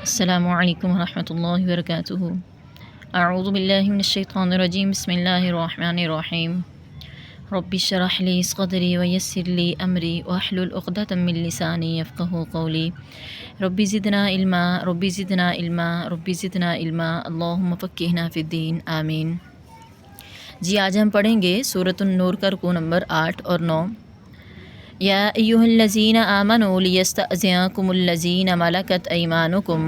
السلام علیکم ورحمۃ اللہ وبرکاتہ۔ اعوذ باللہ من الشیطان الرجیم، بسم اللہ الرحمن الرحیم۔ رب اشرح لی صدری ویسر لی امری واحلل عقدۃ من لسانی یفقہوا قولی۔ رب زدنا علما رب زدنا علما رب زدنا علما اللہم فقہنا فی الدین، آمین۔ جی آج ہم پڑھیں گے سورۃ النور کا رکوع نمبر 8 اور 9۔ یا ایھا الذین آمنوا لیستأذنکم الذین ملکت ایمانکم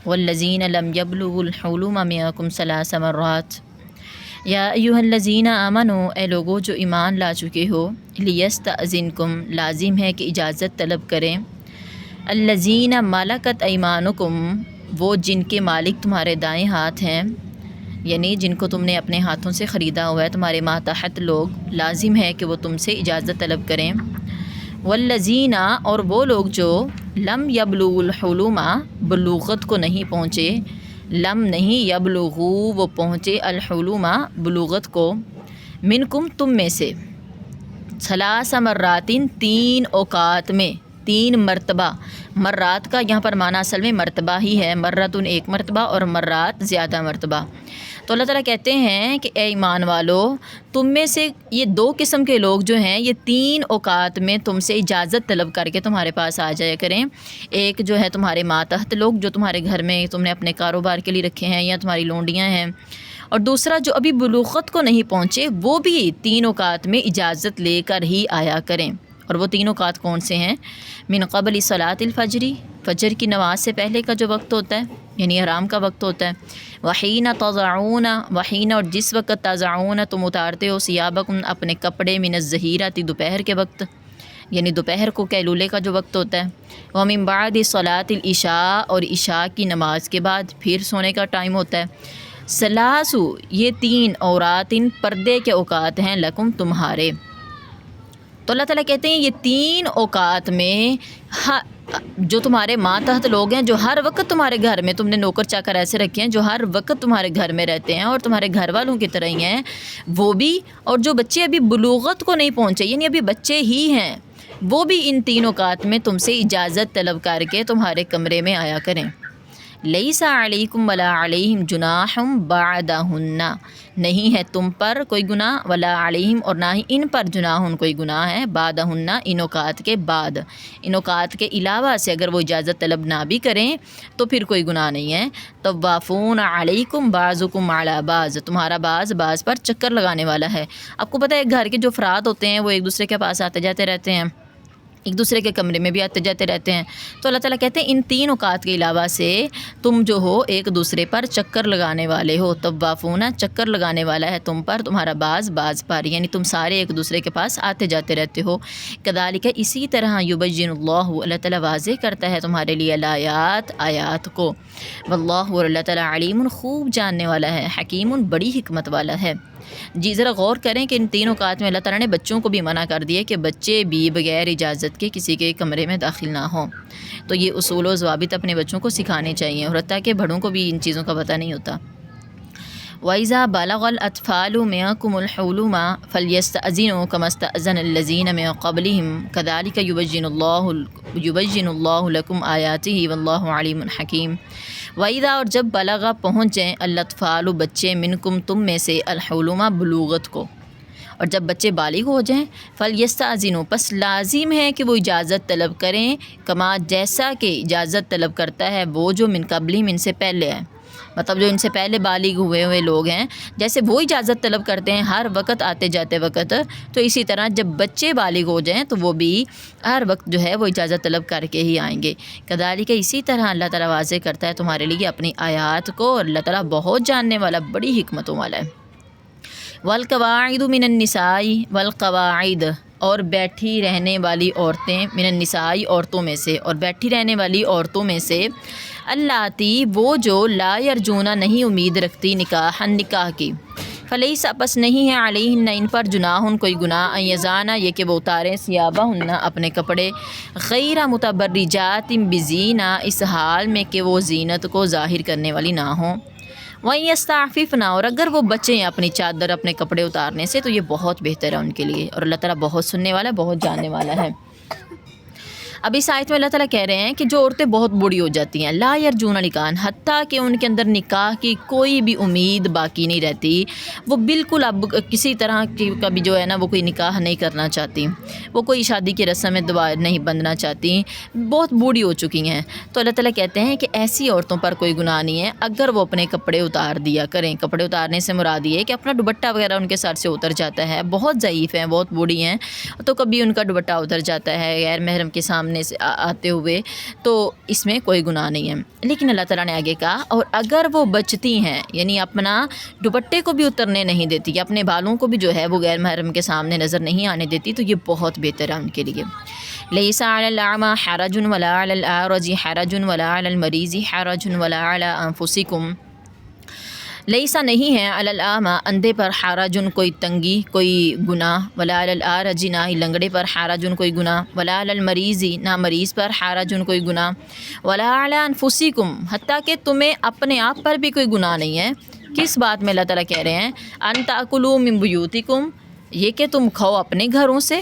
والذین لم یبلغوا الحلم منکم ثلاث مرات۔ یا ایھا الذین آمنوا، اے لوگو جو ایمان لا چکے ہو، لیستأذنکم لازم ہے کہ اجازت طلب کریں، الذین ملکت ایمانکم وہ جن کے مالک تمہارے دائیں ہاتھ ہیں، یعنی جن کو تم نے اپنے ہاتھوں سے خریدا ہوا ہے، تمہارے ماتحت لوگ، لازم ہے کہ وہ تم سے اجازت طلب کریں۔ والذین اور وہ لوگ جو لم یبلغوا الحلم بلوغت کو نہیں پہنچے، لم نہیں یبلغو وہ پہنچے، الحلم بلوغت کو، منکم تم میں سے، ثلاث مرات تین اوقات میں، تین مرتبہ، مرات کا یہاں پر معنی اصل میں مرتبہ ہی ہے، مرتن ایک مرتبہ اور مرات زیادہ مرتبہ۔ تو اللہ تعالیٰ کہتے ہیں کہ اے ایمان والو، تم میں سے یہ دو قسم کے لوگ جو ہیں یہ تین اوقات میں تم سے اجازت طلب کر کے تمہارے پاس آ جایا کریں۔ ایک جو ہے تمہارے ماتحت لوگ جو تمہارے گھر میں تم نے اپنے کاروبار کے لیے رکھے ہیں یا تمہاری لونڈیاں ہیں، اور دوسرا جو ابھی بلوغت کو نہیں پہنچے وہ بھی تین اوقات میں اجازت لے کر ہی آیا کریں۔ اور وہ تین اوقات کون سے ہیں؟ من قبل صلاۃ الفجر، فجر کی نماز سے پہلے کا جو وقت ہوتا ہے یعنی حرام کا وقت ہوتا ہے، وحین تضعون، وحین اور جس وقت تضعون تم اتارتے ہو، ثیابکم اپنے کپڑے، من الظہیرۃ دوپہر کے وقت، یعنی دوپہر کو قیلولے کا جو وقت ہوتا ہے، ومن بعد صلاۃ العشاء اور عشاء کی نماز کے بعد پھر سونے کا ٹائم ہوتا ہے۔ ثلاث یہ تین اوقات پردے کے اوقات ہیں، لکم تمہارے۔ تو اللہ تعالیٰ کہتے ہیں یہ تین اوقات میں جو تمہارے ماتحت لوگ ہیں، جو ہر وقت تمہارے گھر میں، تم نے نوکر چاکر ایسے رکھے ہیں جو ہر وقت تمہارے گھر میں رہتے ہیں اور تمہارے گھر والوں کی طرح ہی ہیں، وہ بھی، اور جو بچے ابھی بلوغت کو نہیں پہنچے یعنی ابھی بچے ہی ہیں، وہ بھی ان تین اوقات میں تم سے اجازت طلب کر کے تمہارے کمرے میں آیا کریں۔ لیس علیکم ولا علیہم جناح بعدہن، نہیں ہے تم پر کوئی گناہ، ولا علیہم اور نہ ہی ان پر جناح کوئی گناہ ہے، بعدہن ان اوقات کے بعد، ان اوقات کے علاوہ سے اگر وہ اجازت طلب نہ بھی کریں تو پھر کوئی گناہ نہیں ہے۔ طوافون علیکم بعضکم علی بعض، تمہارا بعض پر چکر لگانے والا ہے۔ آپ کو پتہ ہے گھر کے جو افراد ہوتے ہیں وہ ایک دوسرے کے پاس آتے جاتے رہتے ہیں، ایک دوسرے کے کمرے میں بھی آتے جاتے رہتے ہیں، تو اللہ تعالیٰ کہتے ہیں ان تین اوقات کے علاوہ سے تم جو ہو ایک دوسرے پر چکر لگانے والے ہو، طوافون چکر لگانے والا ہے تم پر، تمہارا بعض پر، یعنی تم سارے ایک دوسرے کے پاس آتے جاتے رہتے ہو۔ کذالک اسی طرح یبین اللہ تعالیٰ واضح کرتا ہے تمہارے لیے الآیات آیات کو، واللہ اور اللہ تعالیٰ علیم خوب جاننے والا ہے، حکیم بڑی حکمت والا ہے۔ جی ذرا غور کریں کہ ان تین اوقات میں اللہ تعالیٰ نے بچوں کو بھی منع کر دیا کہ بچے بھی بغیر اجازت کے کسی کے کمرے میں داخل نہ ہوں، تو یہ اصول و ضوابط اپنے بچوں کو سکھانے چاہیے، اور حتیٰ کہ بڑوں کو بھی ان چیزوں کا پتہ نہیں ہوتا۔ وَإِذَا بَلَغَ الْأَطْفَالُ مِنكُمُ الْحُلُمَ فَلْيَسْتَأْذِنُوا كَمَا اسْتَأْذَنَ الَّذِينَ مِن قَبْلِهِمْ كَذَلِكَ يُبَيِّنُ اللَّهُ لَكُمْ آيَاتِهِ وَاللَّهُ عَلِيمٌ حَكِيمٌ۔ وَإِذَا اور جب بلغ پہنچ جائیں الاطفال بچے، منکم تم میں سے، الحلم بلوغت کو، اور جب بچے بالغ ہو جائیں، فلیستأذنوا پس لازم ہے کہ وہ اجازت طلب کریں، کما جیسا کہ اجازت طلب کرتا ہے وہ جو من قبلہم ان سے پہلے ہے، مطلب جو ان سے پہلے بالغ ہوئے لوگ ہیں، جیسے وہ اجازت طلب کرتے ہیں ہر وقت آتے جاتے وقت، تو اسی طرح جب بچے بالغ ہو جائیں تو وہ بھی ہر وقت جو ہے وہ اجازت طلب کر کے ہی آئیں گے۔ کذالک اسی طرح اللہ تعالیٰ واضح کرتا ہے تمہارے لیے اپنی آیات کو، اور اللہ تعالیٰ بہت جاننے والا، بڑی حکمتوں والا ہے۔ والقواعد من النساء، والقواعد اور بیٹھی رہنے والی عورتیں، من النساء عورتوں میں سے، اور بیٹھی رہنے والی عورتوں میں سے، اللاتی وہ جو لا یرجون نہیں امید رکھتی، نکاح کی، فلیس پس نہیں ہے علیہن ان پر جناح کوئی گناہ، ان یضعن یہ کہ وہ اتاریں، ثیابہن اپنے کپڑے، غیر متبرجات بزینہ اس حال میں کہ وہ زینت کو ظاہر کرنے والی نہ ہوں، وَإِن يَسْتَعْفِفْنَ اور اگر وہ بچیں اپنی چادر اپنے کپڑے اتارنے سے تو یہ بہت بہتر ہے ان کے لیے، اور اللہ تعالیٰ بہت سننے والا، بہت جاننے والا ہے۔ اب اس آیت میں اللہ تعالیٰ کہہ رہے ہیں کہ جو عورتیں بہت بوڑھی ہو جاتی ہیں، لا یرجون نکاحً، حتیٰ کہ ان کے اندر نکاح کی کوئی بھی امید باقی نہیں رہتی، وہ بالکل اب کسی طرح کی کبھی جو ہے نا وہ کوئی نکاح نہیں کرنا چاہتی، وہ کوئی شادی کی رسم میں نہیں بندھنا چاہتی، بہت بوڑھی ہو چکی ہیں، تو اللہ تعالیٰ کہتے ہیں کہ ایسی عورتوں پر کوئی گناہ نہیں ہے اگر وہ اپنے کپڑے اتار دیا کریں۔ کپڑے اتارنے سے مراد یہ ہے کہ اپنا دوپٹہ وغیرہ ان کے سر سے اتر جاتا ہے، بہت ضعیف ہیں، بہت بوڑھی ہیں، تو کبھی ان کا دوپٹہ اتر جاتا ہے غیر محرم کے سامنے سے آتے ہوئے، تو اس میں کوئی گناہ نہیں ہے۔ لیکن اللہ تعالیٰ نے آگے کہا اور اگر وہ بچتی ہیں، یعنی اپنا دوپٹے کو بھی اترنے نہیں دیتی یا اپنے بالوں کو بھی جو ہے وہ غیر محرم کے سامنے نظر نہیں آنے دیتی، تو یہ بہت بہتر ہے ان کے لیے۔ لیس علی الاعمى حرج ولا علی الاعرج حرج ولا علی المریض حرج ولا علی انفسکم، لیسا نہیں ہے علی الاعمى اندھے پر حرجن کوئی تنگی کوئی گناہ، ولا علی الاعرج نہ ہی لنگڑے پر حرجن کوئی گناہ، ولا علی المریض نہ مریض پر حرجن کوئی گناہ، ولا علی انفسکم حتیٰ کہ تمہیں اپنے آپ پر بھی کوئی گناہ نہیں ہے۔ کس بات میں اللہ تعالیٰ کہہ رہے ہیں؟ ان تاکلوا من بیوتکم، یہ کہ تم کھاؤ اپنے گھروں سے،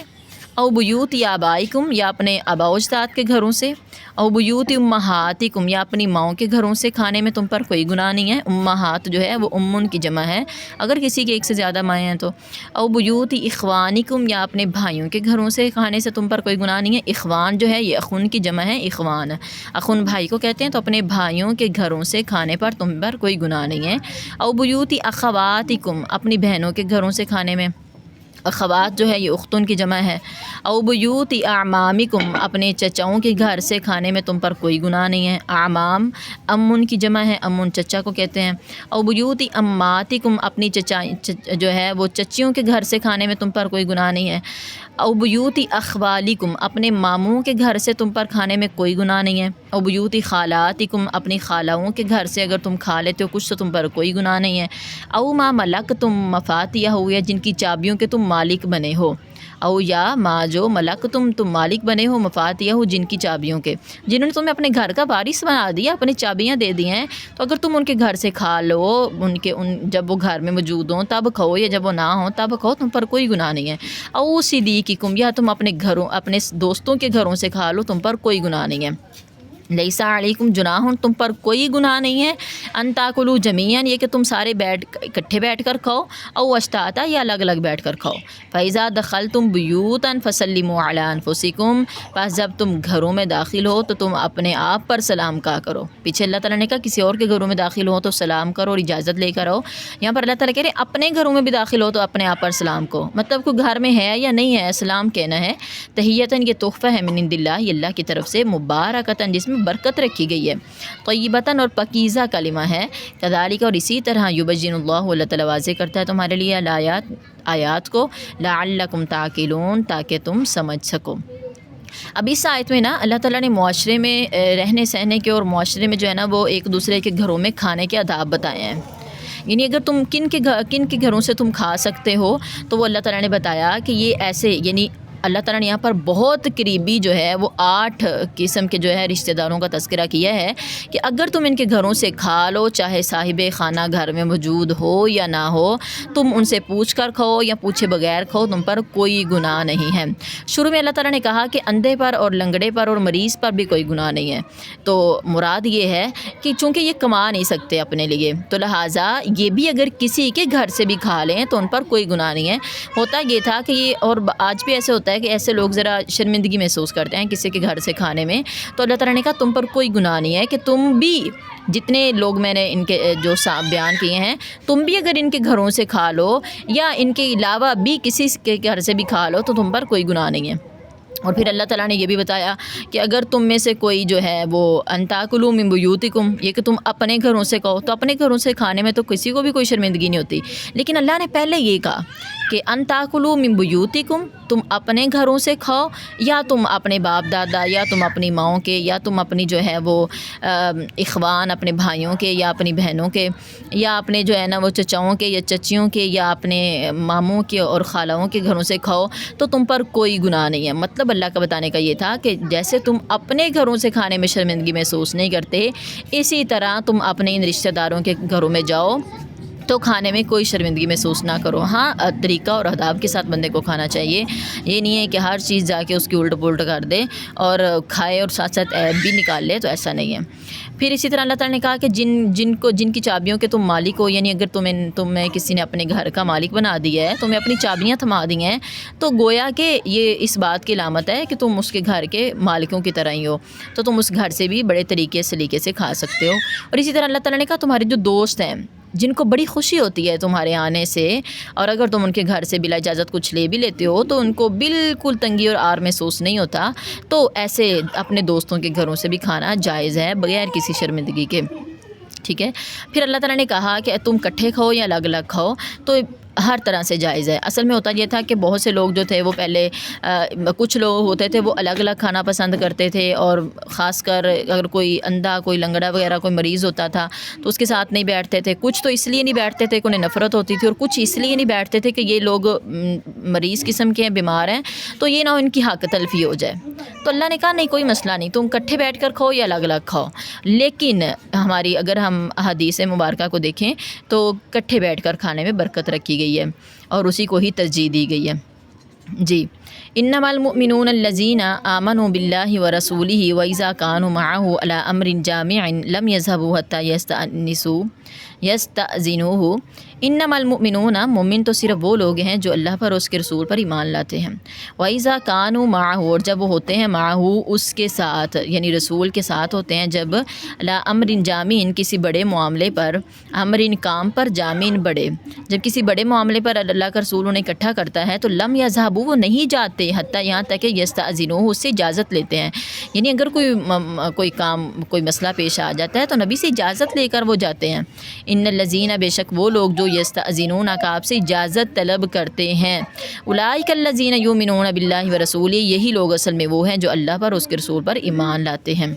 او بیوت آبائکم یا اپنے آباء و اجداد کے گھروں سے، او بیوت امہاتکم یا اپنی ماؤں کے گھروں سے کھانے میں تم پر کوئی گناہ نہیں ہے۔ امہات جو ہے وہ امن کی جمع ہے اگر کسی کے ایک سے زیادہ مائیں ہیں تو، او بیوت اخوانکم یا اپنے بھائیوں کے گھروں سے کھانے سے تم پر کوئی گناہ نہیں ہے۔ اخوان جو ہے یہ اخن کی جمع ہے، اخوان اخن بھائی کو کہتے ہیں، تو اپنے بھائیوں کے گھروں سے کھانے پر تم پر کوئی گناہ نہیں ہے۔ او بیوت اخواتکم اپنی بہنوں کے گھروں سے کھانے میں، اخوات جو ہے یہ اختن کی جمع ہے۔ او بیوت اعمامکم اپنے چچاؤں کے گھر سے کھانے میں تم پر کوئی گناہ نہیں ہے۔ اعمام امن کی جمع ہے، امن چچا کو کہتے ہیں۔ او بیوت اماتکم اپنی جو ہے وہ چچیوں کے گھر سے کھانے میں تم پر کوئی گناہ نہیں ہے۔ او بیوت اخوالکم اپنے ماموں کے گھر سے تم پر کھانے میں کوئی گناہ نہیں ہے۔ او بیوت خالاتکم اپنی خالاؤں کے گھر سے اگر تم کھا لیتے ہو کچھ تو تم پر کوئی گناہ نہیں ہے۔ او ما ملکتم مفاتیحہ یا جن کی چابیوں کے تم مالک بنے ہو، او یا ما جو ملکتم تم مالک بنے ہو مفاتیحہ جن کی چابیوں کے، جنہوں نے تمہیں اپنے گھر کا وارث بنا دیا، اپنی چابیاں دے دی ہیں، تو اگر تم ان کے گھر سے کھا لو، جب وہ گھر میں موجود ہوں تب کھاؤ یا جب وہ نہ ہوں تب کھاؤ، تم پر کوئی گناہ نہیں ہے۔ او صدیقکم یا تم اپنے گھروں اپنے دوستوں کے گھروں سے کھا لو، تم پر کوئی گناہ نہیں ہے۔ لیسا علیکم جناح تم پر کوئی گناہ نہیں ہے، ان تاکلوا جمیعا یہ کہ تم سارے اکٹھے بیٹھ کر کھاؤ، او اشتاتا یا الگ الگ بیٹھ کر کھاؤ۔ فَإِذَا دَخَلْتُمْ بُيُوتًا فَسَلِّمُوا عَلَىٰ أَنفُسِكُمْ پس جب تم گھروں میں داخل ہو تو تم اپنے آپ پر سلام کہا کرو۔ پیچھے اللہ تعالیٰ نے کہا کسی اور کے گھروں میں داخل ہو تو سلام کرو اور اجازت لے کر آؤ، یہاں پر اللہ تعالیٰ کہہ رہے ہیں اپنے گھروں میں بھی داخل ہو تو اپنے آپ پر سلام کو، مطلب کوئی گھر میں ہے یا نہیں ہے سلام کہنا ہے۔ تحیتاً یہ تحفہ ہے من عند اللہ، یہ اللہ کی طرف سے، مبارکتاً جس میں برکت رکھی گئی ہے، طیبتاً اور پاکیزہ کلمہ ہے، کذالک اور اسی طرح یبین اللہ تعالیٰ واضح کرتا ہے تمہارے لیے آیات کو، لعلکم تعقلون تاکہ تم سمجھ سکو۔ اب اس آیت میں نا اللہ تعالیٰ نے معاشرے میں رہنے سہنے کے اور معاشرے میں جو ہے نا وہ ایک دوسرے کے گھروں میں کھانے کے آداب بتائے ہیں، یعنی اگر تم کن کے گھروں سے تم کھا سکتے ہو، تو وہ اللہ تعالیٰ نے بتایا کہ یہ ایسے، یعنی اللہ تعالیٰ نے یہاں پر بہت قریبی جو ہے وہ 8 قسم کے جو ہے رشتہ داروں کا تذکرہ کیا ہے کہ اگر تم ان کے گھروں سے کھا لو، چاہے صاحب خانہ گھر میں موجود ہو یا نہ ہو، تم ان سے پوچھ کر کھاؤ یا پوچھے بغیر کھاؤ، تم پر کوئی گناہ نہیں ہے۔ شروع میں اللہ تعالیٰ نے کہا کہ اندھے پر اور لنگڑے پر اور مریض پر بھی کوئی گناہ نہیں ہے، تو مراد یہ ہے کہ چونکہ یہ کما نہیں سکتے اپنے لیے، تو لہٰذا یہ بھی اگر کسی کے گھر سے بھی کھا لیں تو ان پر کوئی گناہ نہیں ہے۔ ہوتا یہ تھا کہ یہ، اور آج بھی ایسے ہوتا ہے کہ ایسے لوگ ذرا شرمندگی محسوس کرتے ہیں کسی کے گھر سے کھانے میں، تو اللہ تعالیٰ نے کہا تم پر کوئی گناہ نہیں ہے کہ تم بھی، جتنے لوگ میں نے ان کے جو بیان کیے ہیں، تم بھی اگر ان کے گھروں سے کھا لو یا ان کے علاوہ بھی کسی کے گھر سے بھی کھا لو تو تم پر کوئی گناہ نہیں ہے۔ اور پھر اللہ تعالیٰ نے یہ بھی بتایا کہ اگر تم میں سے کوئی جو ہے وہ ان تاکلوا من بیوتکم، یہ کہ تم اپنے گھروں سے کھاؤ، تو اپنے گھروں سے کھانے میں تو کسی کو بھی کوئی شرمندگی نہیں ہوتی، لیکن اللہ نے پہلے یہ کہا کہ ان تاکلوا من بیوتکم، تم اپنے گھروں سے کھاؤ یا تم اپنے باپ دادا یا تم اپنی ماؤں کے یا تم اپنی جو ہے وہ اخوان اپنے بھائیوں کے یا اپنی بہنوں کے یا اپنے جو ہے نا وہ چچاؤں کے یا چچیوں کے یا اپنے ماموں کے اور خالاؤں کے گھروں سے کھاؤ، تو تم پر کوئی گناہ نہیں ہے۔ مطلب اللہ کا بتانے کا یہ تھا کہ جیسے تم اپنے گھروں سے کھانے میں شرمندگی محسوس نہیں کرتے، اسی طرح تم اپنے ان رشتہ داروں کے گھروں میں جاؤ تو کھانے میں کوئی شرمندگی محسوس نہ کرو. ہاں طریقہ اور آداب کے ساتھ بندے کو کھانا چاہیے. یہ نہیں ہے کہ ہر چیز جا کے اس کی الٹ پلٹ کر دے اور کھائے اور ساتھ ساتھ عیب بھی نکال لے, تو ایسا نہیں ہے. پھر اسی طرح اللہ تعالیٰ نے کہا کہ جن کی چابیوں کے تم مالک ہو, یعنی اگر تمہیں کسی نے اپنے گھر کا مالک بنا دیا ہے, تمہیں اپنی چابیاں تھما دی ہیں, تو گویا کہ یہ اس بات کی علامت ہے کہ تم اس کے گھر کے مالکوں کی طرح ہی ہو, تو تم اس گھر سے بھی بڑے سلیقے سے کھا سکتے ہو. اور اسی طرح اللہ تعالیٰ نے کہا تمہارے جو دوست ہیں جن کو بڑی خوشی ہوتی ہے تمہارے آنے سے, اور اگر تم ان کے گھر سے بلا اجازت کچھ لے بھی لیتے ہو تو ان کو بالکل تنگی اور آر محسوس نہیں ہوتا, تو ایسے اپنے دوستوں کے گھروں سے بھی کھانا جائز ہے بغیر کسی شرمندگی کے. ٹھیک ہے. پھر اللہ تعالیٰ نے کہا کہ تم کٹھے کھاؤ یا الگ الگ کھاؤ, تو ہر طرح سے جائز ہے. اصل میں ہوتا یہ تھا کہ بہت سے لوگ جو تھے وہ پہلے کچھ لوگ ہوتے تھے وہ الگ الگ کھانا پسند کرتے تھے, اور خاص کر اگر کوئی اندھا, کوئی لنگڑا وغیرہ کوئی مریض ہوتا تھا تو اس کے ساتھ نہیں بیٹھتے تھے. کچھ تو اس لیے نہیں بیٹھتے تھے کہ انہیں نفرت ہوتی تھی, اور کچھ اس لیے نہیں بیٹھتے تھے کہ یہ لوگ مریض قسم کے ہیں, بیمار ہیں, تو یہ نہ ان کی حق تلفی ہو جائے. تو اللہ نے کہا نہیں کوئی مسئلہ نہیں, تم کٹھے بیٹھ کر کھاؤ یا الگ الگ کھاؤ. لیکن اگر ہم حدیث مبارکہ کو دیکھیں تو کٹھے بیٹھ کر کھانے میں برکت رکھی گئی ہے اور اسی کو ہی ترجیح دی گئی ہے. جی. انما المؤمنون الذين آمنوا بالله ورسوله واذا كانوا معه على امر جامع لم يذهبوا حتى يستأذنوه. انما المؤمنون, مومن تو صرف وہ لوگ ہیں جو اللہ پر اور اس کے رسول پر ایمان لاتے ہیں. واذا كانوا معه, اور جب وہ ہوتے ہیں معه اس کے ساتھ, یعنی رسول کے ساتھ ہوتے ہیں, جب على امر جامع کسی بڑے معاملے پر, امر کام پر, جامع بڑے, جب کسی بڑے معاملے پر اللہ کا رسول انہیں اکٹھا کرتا ہے تو لم يذهبوا, وہ نہیں جاتے حتیٰ یہاں تک کہ یستأذنوه, اس سے اجازت لیتے ہیں. یعنی اگر کوئی کام, کوئی مسئلہ پیش آ جاتا ہے تو نبی سے اجازت لے کر وہ جاتے ہیں. ان الذین, بے شک وہ لوگ جو یستأذنون کا آپ سے اجازت طلب کرتے ہیں, اولئک الذین یؤمنون باللہ ورسولہ, یہی لوگ اصل میں وہ ہیں جو اللہ پر اور اس کے رسول پر ایمان لاتے ہیں.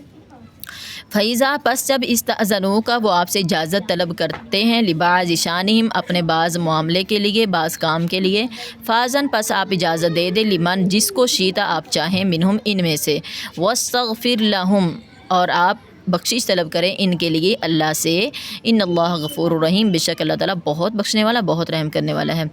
فیضا, پس جب استأذنوا کا وہ آپ سے اجازت طلب کرتے ہیں, لبعض شانہم, اپنے بعض معاملے کے لیے, بعض کام کے لیے, فاذن, پس آپ اجازت دے دیں, لمن, جس کو شیتا آپ چاہیں, منہم, ان میں سے, واستغفر لہم, اور آپ بخشش طلب کریں ان کے لیے اللہ سے. ان اللہ غفور الرحیم, بے شک اللہ تعالیٰ بہت بخشنے والا, بہت رحم کرنے والا ہے.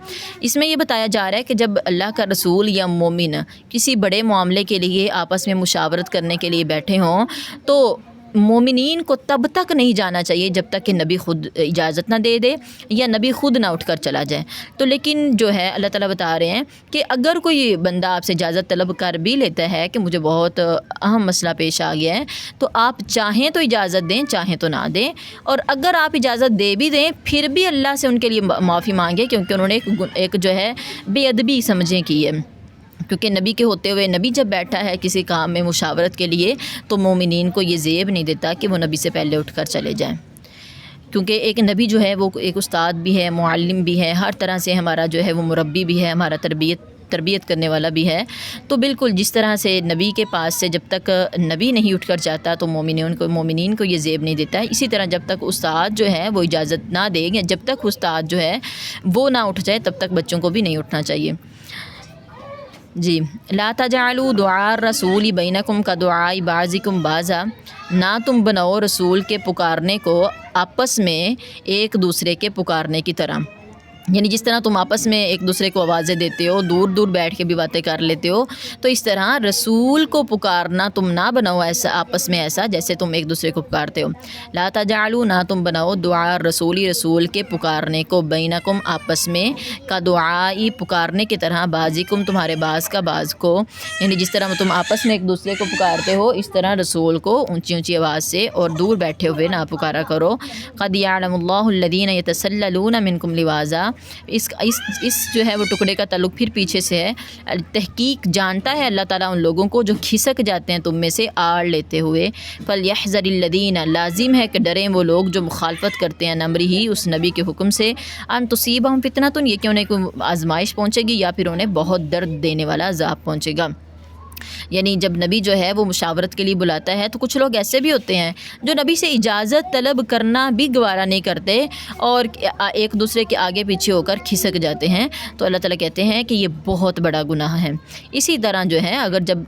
اس میں یہ بتایا جا رہا ہے کہ جب اللہ کا رسول یا مومن کسی بڑے معاملے کے لیے آپس میں مشاورت کرنے کے لیے بیٹھے ہوں تو مومنین کو تب تک نہیں جانا چاہیے جب تک کہ نبی خود اجازت نہ دے دے یا نبی خود نہ اٹھ کر چلا جائے. تو لیکن جو ہے اللہ تعالیٰ بتا رہے ہیں کہ اگر کوئی بندہ آپ سے اجازت طلب کر بھی لیتا ہے کہ مجھے بہت اہم مسئلہ پیش آ گیا ہے, تو آپ چاہیں تو اجازت دیں, چاہیں تو نہ دیں. اور اگر آپ اجازت دے بھی دیں پھر بھی اللہ سے ان کے لیے معافی مانگے, کیونکہ انہوں نے ایک جو ہے بے ادبی سمجھیں کی ہے. کیونکہ نبی کے ہوتے ہوئے نبی جب بیٹھا ہے کسی کام میں مشاورت کے لیے تو مومنین کو یہ زیب نہیں دیتا کہ وہ نبی سے پہلے اٹھ کر چلے جائیں. کیونکہ ایک نبی جو ہے وہ ایک استاد بھی ہے, معلم بھی ہے, ہر طرح سے ہمارا جو ہے وہ مربی بھی ہے, ہمارا تربیت کرنے والا بھی ہے. تو بالکل جس طرح سے نبی کے پاس سے جب تک نبی نہیں اٹھ کر جاتا تو مومنین کو یہ زیب نہیں دیتا ہے, اسی طرح جب تک استاد جو ہے وہ اجازت نہ دے, جب تک استاد جو ہے وہ نہ اٹھ جائے تب تک بچوں کو بھی نہیں اٹھنا چاہیے. جی. لا تجعلوا دعاء الرسول بینکم کدعاء بعضکم بعضا, نہ تم بناؤ رسول کے پکارنے کو آپس میں ایک دوسرے کے پکارنے کی طرح. یعنی جس طرح تم آپس میں ایک دوسرے کو آوازیں دیتے ہو, دور دور بیٹھ کے بھی باتیں کر لیتے ہو, تو اس طرح رسول کو پکارنا تم نہ بناؤ ایسا آپس میں, ایسا جیسے تم ایک دوسرے کو پکارتے ہو. لا تجعلوا, نہ تم بناؤ, دعاء رسولی, رسول کے پکارنے کو, بینکم آپس میں, کا دعائی پکارنے کی طرح, بعضکم تمہارے بعض کا بعض کو, یعنی جس طرح تم آپس میں ایک دوسرے کو پکارتے ہو اس طرح رسول کو اونچی اونچی آواز سے اور دور بیٹھے ہوئے نہ پکارا کرو. قد یعلم اللہ الذین یتسللون منکم لواذا, اس جو ہے وہ ٹکڑے کا تعلق پھر پیچھے سے ہے. تحقیق جانتا ہے اللہ تعالیٰ ان لوگوں کو جو کھسک جاتے ہیں تم میں سے آڑ لیتے ہوئے. فلیحذر الذین, لازم ہے کہ ڈریں وہ لوگ جو مخالفت کرتے ہیں امرہ, اس نبی کے حکم سے, ان تصیبہم فتنۃ, یہ کہ انہیں کوئی آزمائش پہنچے گی یا پھر انہیں بہت درد دینے والا عذاب پہنچے گا. یعنی جب نبی جو ہے وہ مشاورت کے لیے بلاتا ہے تو کچھ لوگ ایسے بھی ہوتے ہیں جو نبی سے اجازت طلب کرنا بھی گوارا نہیں کرتے اور ایک دوسرے کے آگے پیچھے ہو کر کھسک جاتے ہیں. تو اللہ تعالیٰ کہتے ہیں کہ یہ بہت بڑا گناہ ہے. اسی طرح جو ہے اگر جب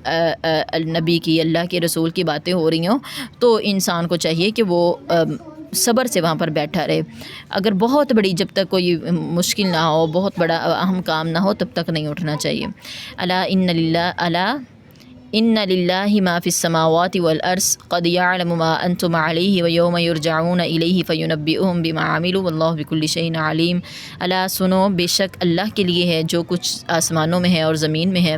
نبی کی, اللہ کے رسول کی باتیں ہو رہی ہوں تو انسان کو چاہیے کہ وہ صبر سے وہاں پر بیٹھا رہے. اگر بہت بڑی جب تک کوئی مشکل نہ ہو، بہت بڑا اہم کام نہ ہو، تب تک نہیں اٹھنا چاہیے. الا ان للہ ما فی السماوات والارض قد یعلم ما انتم علیہ ویوم یرجعون الیہ فینبئہم بما عملوا واللہ بکل شیء علیم. الا سنو، بے شک اللہ کے لیے ہے جو کچھ آسمانوں میں ہے اور زمین میں ہے.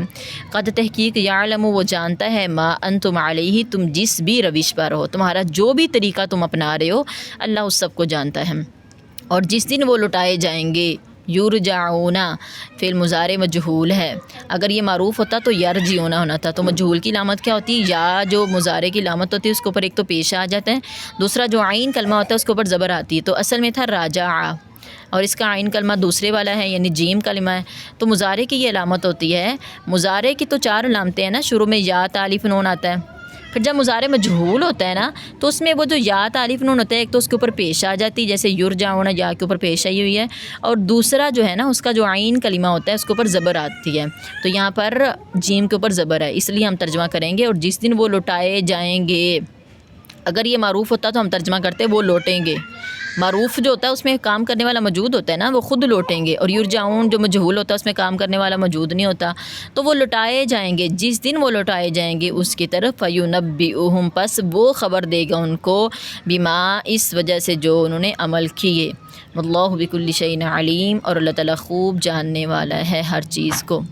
قد تحقیق، یعلم وہ جانتا ہے، ما انتم علیہ تم جس بھی روش پر ہو، تمہارا جو بھی طریقہ تم اپنا رہے ہو، اللہ اس سب کو جانتا ہے. اور جس دن وہ لٹائے جائیں گے، یرجعون فعل مضارع مجہول ہے. اگر یہ معروف ہوتا تو یرجعون ہونا تھا. تو مجہول کی علامت کیا ہوتی ہے؟ یا جو مضارع کی علامت ہوتی ہے اس کے اوپر ایک تو پیش آ جاتا ہے، دوسرا جو عین کلمہ ہوتا ہے اس کے اوپر زبر آتی ہے. تو اصل میں تھا راجع، اور اس کا عین کلمہ دوسرے والا ہے، یعنی جیم کلمہ ہے. تو مضارع کی یہ علامت ہوتی ہے. مضارع کی تو 4 علامتیں ہیں نا، شروع میں یا الف نون آتا ہے. پھر جب مضارع مجہول ہوتا ہے نا، تو اس میں وہ جو یا الف نون ہوتا ہے، ایک تو اس کے اوپر پیش آ جاتی ہے، جیسے یرجعون یا کے اوپر پیش آئی ہوئی ہے، اور دوسرا جو ہے نا اس کا جو عین کلمہ ہوتا ہے اس کے اوپر زبر آتی ہے. تو یہاں پر جیم کے اوپر زبر ہے، اس لیے ہم ترجمہ کریں گے اور جس دن وہ لوٹائے جائیں گے. اگر یہ معروف ہوتا تو ہم ترجمہ کرتے وہ لوٹیں گے. معروف جو ہوتا ہے اس میں کام کرنے والا موجود ہوتا ہے نا، وہ خود لوٹیں گے. اور یرجعون جو مجہول ہوتا ہے اس میں کام کرنے والا موجود نہیں ہوتا. تو وہ لوٹائے جائیں گے، جس دن وہ لوٹائے جائیں گے اس کی طرف. فینبئہم، پس وہ خبر دے گا ان کو، بما اس وجہ سے جو انہوں نے عمل کیے. واللہ بکل شیء علیم، اور اللہ تعالیٰ خوب جاننے والا ہے ہر چیز کو.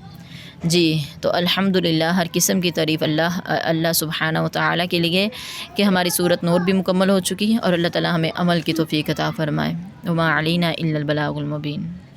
جی تو الحمدللہ ہر قسم کی تعریف اللہ سبحانہ و تعالیٰ کے لیے کہ ہماری سورۃ نور بھی مکمل ہو چکی ہے، اور اللہ تعالیٰ ہمیں عمل کی توفیق عطا فرمائے. وما علینا الا البلاغ المبین.